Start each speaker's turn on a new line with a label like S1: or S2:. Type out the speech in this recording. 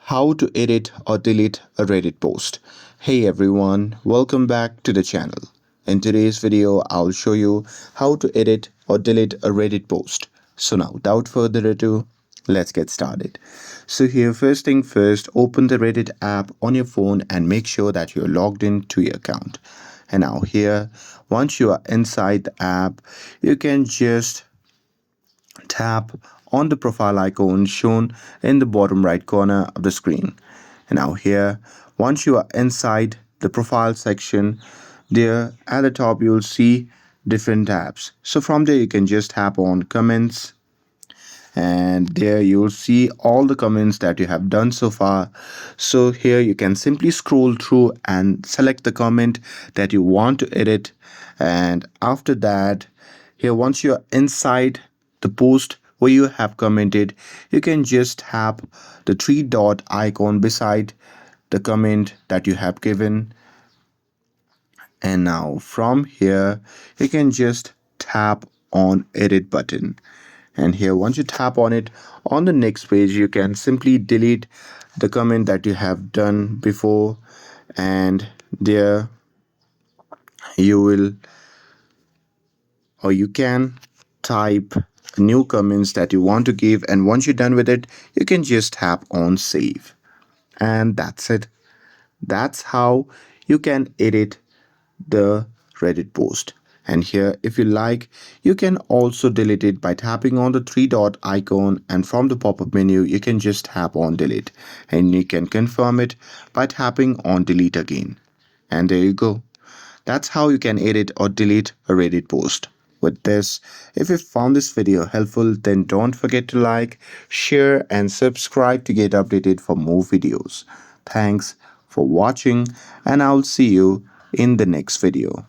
S1: How to edit or delete a Reddit post. Hey everyone, welcome back to the channel. In today's video, I'll show you how to edit or delete a Reddit post. So now, without further ado, let's get started. So here, first thing first, open the Reddit app on your phone and make sure that you're logged in to your account. And now here, once you are inside the app, you can just tap on the profile icon shown in the bottom right corner of the screen. And now here, once you are inside the profile section, there at the top you'll see different tabs. So from there you can just tap on comments, and there you'll see all the comments that you have done so far. So here you can simply scroll through and select the comment that you want to edit. And after that, here once you're inside the post where you have commented, you can just tap the three dot icon beside the comment that you have given. And now from here you can just tap on edit button, and here once you tap on it, on the next page you can simply delete the comment that you have done before, and there you will, or you can type new comments that you want to give, and once you're done with it you can just tap on save, and that's it. That's how you can edit the Reddit post. And here, if you like, you can also delete it by tapping on the three dot icon, and from the pop-up menu you can just tap on delete, and you can confirm it by tapping on delete again. And there you go. That's how you can edit or delete a Reddit post. With this, if you found this video helpful, then don't forget to like, share and subscribe to get updated for more videos. Thanks for watching, and I'll see you in the next video.